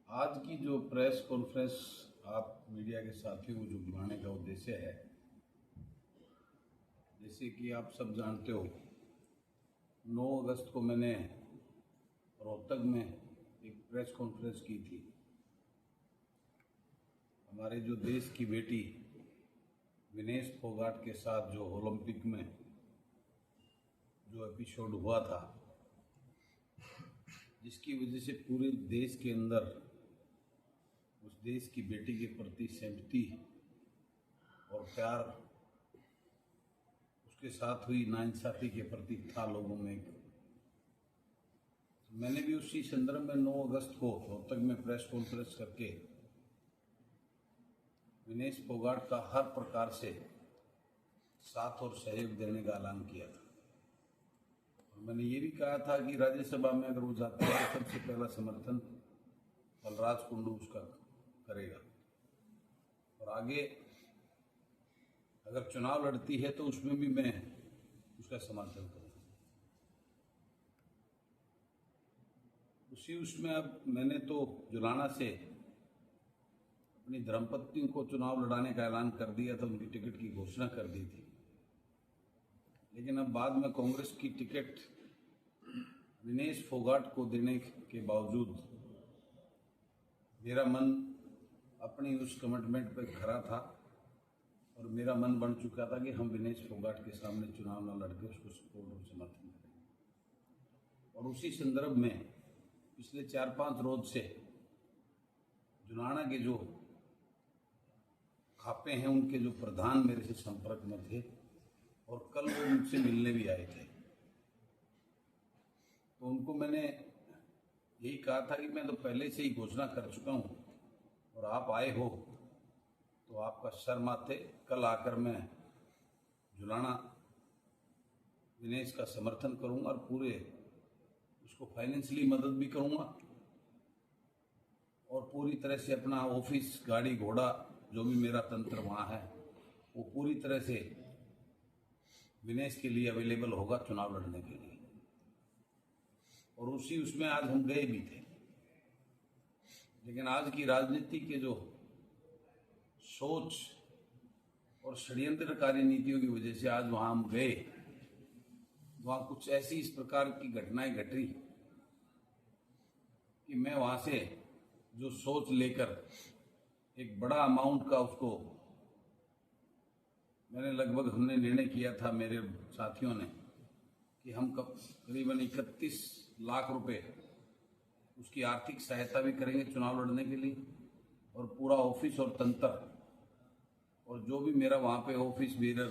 आज की जो प्रेस कॉन्फ्रेंस आप मीडिया के साथियों को जो बुलाने का उद्देश्य है, जैसे कि आप सब जानते हो, 9 अगस्त को मैंने रोहतक में एक प्रेस कॉन्फ्रेंस की थी। हमारे जो देश की बेटी विनेश फोगाट के साथ जो ओलंपिक में जो एपिसोड हुआ था, जिसकी वजह से पूरे देश के अंदर उस देश की बेटी के प्रति सिंपैथी और प्यार, उसके साथ हुई नाइंसाफ़ी के प्रति था लोगों में। मैंने भी उसी संदर्भ में 9 अगस्त को रोहतक में प्रेस कॉन्फ्रेंस करके विनेश फोगाट का हर प्रकार से साथ और सहयोग देने का ऐलान किया था। और मैंने ये भी कहा था कि राज्यसभा में अगर वो जाती है तो सबसे पहला समर्थन बलराज कुंडू उसका करेगा, और आगे अगर चुनाव लड़ती है तो उसमें भी मैं उसका समर्थन करूँगा। उसमें अब मैंने तो जुलाना से अपनी धर्मपत्नी को चुनाव लड़ाने का ऐलान कर दिया था, उनकी टिकट की घोषणा कर दी थी। लेकिन अब बाद में कांग्रेस की टिकट विनेश फोगाट को देने के बावजूद मेरा मन अपनी उस कमिटमेंट पर खड़ा था, और मेरा मन बन चुका था कि हम विनेश फोगाट के सामने चुनाव न लड़के उसको सपोर्ट और समर्थन करें। और उसी संदर्भ में पिछले 4-5 रोज से जुलाना के जो खापे हैं उनके जो प्रधान मेरे से संपर्क में थे, और कल वो मुझसे मिलने भी आए थे। तो उनको मैंने यही कहा था कि मैं तो पहले से ही घोषणा कर चुका हूँ, और आप आए हो तो आपका सर माथे, कल आकर मैं जुलाना विनेश का समर्थन करूंगा और पूरे उसको फाइनेंशियली मदद भी करूंगा, और पूरी तरह से अपना ऑफिस, गाड़ी घोड़ा, जो भी मेरा तंत्र वहाँ है, वो पूरी तरह से विनेश के लिए अवेलेबल होगा चुनाव लड़ने के लिए। और उसमें आज हम गए भी थे। लेकिन आज की राजनीति के जो सोच और षड्यंत्रकारी नीतियों की वजह से आज वहां हम गए, वहां कुछ ऐसी इस प्रकार की घटनाएं घटी कि मैं वहां से जो सोच लेकर एक बड़ा अमाउंट का उसको हमने निर्णय किया था मेरे साथियों ने कि हम करीबन 31 लाख रुपए उसकी आर्थिक सहायता भी करेंगे चुनाव लड़ने के लिए, और पूरा ऑफिस और तंत्र और जो भी मेरा वहाँ पे ऑफिस बेरर,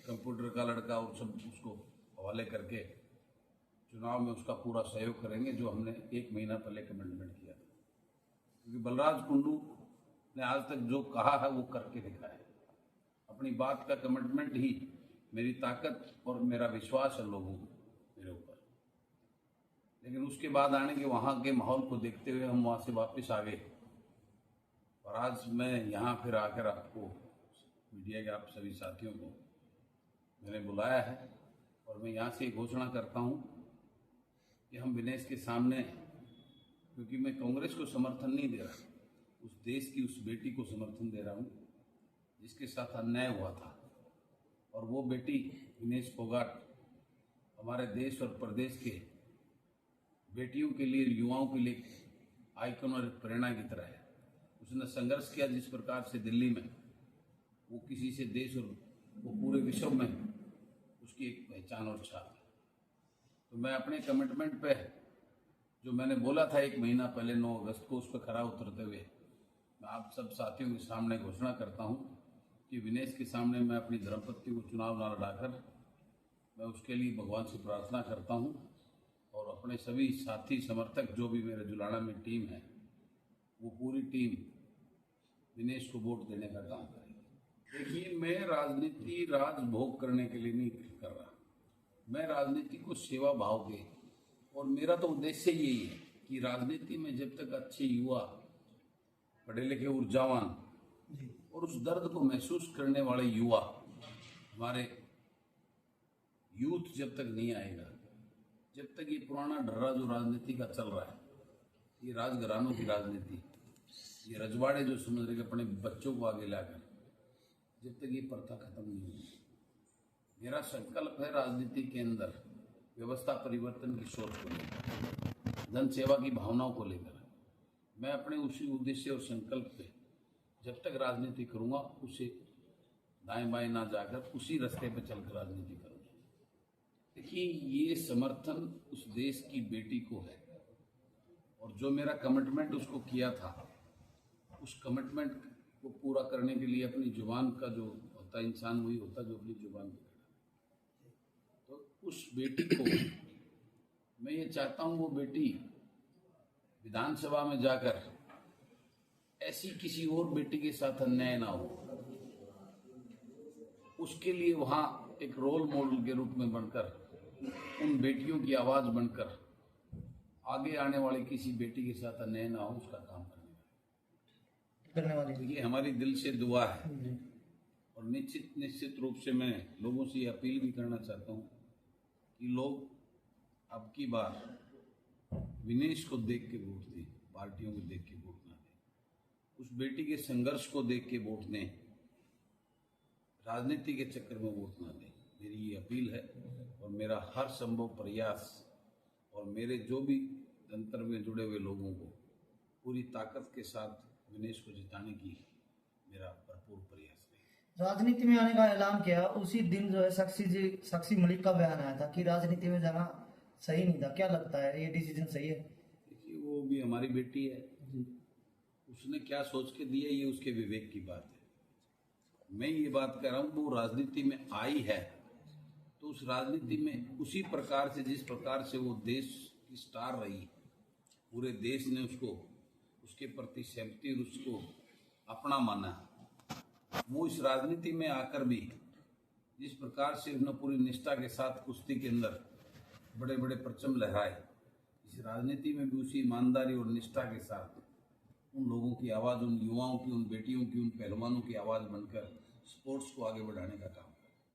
कंप्यूटर का लड़का और सब उसको हवाले करके चुनाव में उसका पूरा सहयोग करेंगे, जो हमने 1 महीना पहले कमिटमेंट किया था। क्योंकि बलराज कुंडू ने आज तक जो कहा है वो करके दिखाया है। अपनी बात का कमिटमेंट ही मेरी ताकत और मेरा विश्वास है लोगों को मेरे ऊपर। लेकिन उसके बाद आने के वहाँ के माहौल को देखते हुए हम वहाँ से वापस आ गए, और आज मैं यहाँ फिर आकर आपको, मीडिया के आप सभी साथियों को मैंने बुलाया है, और मैं यहाँ से घोषणा करता हूँ कि हम विनेश के सामने, क्योंकि मैं कांग्रेस को समर्थन नहीं दे रहा, उस देश की उस बेटी को समर्थन दे रहा हूँ जिसके साथ अन्याय हुआ था। और वो बेटी विनेश फोगाट हमारे देश और प्रदेश के बेटियों के लिए, युवाओं के लिए आइकन और प्रेरणा की तरह है। उसने संघर्ष किया जिस प्रकार से दिल्ली में, वो किसी से देश और वो पूरे विश्व में उसकी एक पहचान और छाप है। तो मैं अपने कमिटमेंट पे, जो मैंने बोला था 1 महीना पहले 9 अगस्त को, उस पर खरा उतरते हुए मैं आप सब साथियों के सामने घोषणा करता हूँ कि विनेश के सामने मैं अपनी धर्मपत्नी को चुनाव न लड़ाकर, मैं उसके लिए भगवान से प्रार्थना करता हूँ, और अपने सभी साथी समर्थक जो भी मेरे जुलाना में टीम है, वो पूरी टीम विनेश को वोट देने का काम करेगी। देखिए, मैं राजनीति राजभोग करने के लिए नहीं कर रहा, मैं राजनीति को सेवा भाव दे, और मेरा तो उद्देश्य यही है कि राजनीति में जब तक अच्छे युवा, पढ़े लिखे, ऊर्जावान और उस दर्द को महसूस करने वाले युवा, हमारे यूथ जब तक नहीं आएगा, जब तक ये पुराना ढर्रा जो राजनीति का चल रहा है, ये राजघरानों की राजनीति, ये रजवाड़े जो समझ रहे कि अपने बच्चों को आगे लाकर, जब तक ये प्रथा खत्म नहीं होगी। मेरा संकल्प है राजनीति के अंदर व्यवस्था परिवर्तन की सोच को लेकर, जन सेवा की भावनाओं को लेकर। मैं अपने उसी उद्देश्य और संकल्प पे जब तक राजनीति करूंगा, उसे दाएं बाएं ना जाकर उसी रास्ते पे चलकर राजनीति करूंगा। देखिए, ये समर्थन उस देश की बेटी को है, और जो मेरा कमिटमेंट उसको किया था, उस कमिटमेंट को पूरा करने के लिए अपनी जुबान का जो होता है, इंसान वही होता है जो अपनी जुबान पे खड़ा है। तो उस बेटी को मैं ये चाहता हूँ, वो बेटी विधानसभा में जाकर ऐसी किसी और बेटी के साथ अन्याय ना हो, उसके लिए वहां एक रोल मॉडल के रूप में बनकर, उन बेटियों की आवाज बनकर, आगे आने वाली किसी बेटी के साथ अन्याय ना हो, उसका काम करने वाली। देखिए, हमारी दिल से दुआ है, और निश्चित रूप से मैं लोगों से ये अपील भी करना चाहता हूँ कि लोग अब की बार विनेश को देख के वोट दें, पार्टियों को देख के वोट ना दें। उस बेटी के संघर्ष को देख के वोट दें, राजनीति के चक्कर में वोट ना दें। मेरी ये अपील है, और मेरा हर संभव प्रयास, और मेरे जो भी तंत्र में जुड़े हुए लोगों को पूरी ताकत के साथ विनेश को जिताने की मेरा भरपूर प्रयास है। राजनीति में आने का ऐलान किया उसी दिन जो है साक्षी मलिक का बयान आया था कि राजनीति में जाना सही नहीं था। क्या लगता है, ये डिसीजन सही है? देखिए, वो भी हमारी बेटी है, उसने क्या सोच के दिया, ये उसके विवेक की बात है। मैं ये बात कर रहा हूँ, वो राजनीति में आई है तो उस राजनीति में उसी प्रकार से, जिस प्रकार से वो देश की स्टार रही, पूरे देश ने उसको, उसके प्रति सहमति और उसको अपना माना, वो इस राजनीति में आकर भी जिस प्रकार से उसने पूरी निष्ठा के साथ कुश्ती के अंदर बड़े बड़े परचम लहराए, इस राजनीति में भी उसी ईमानदारी और निष्ठा के साथ उन लोगों की आवाज़, उन युवाओं की, उन बेटियों की, उन पहलवानों की आवाज़ बनकर स्पोर्ट्स को आगे बढ़ाने का काम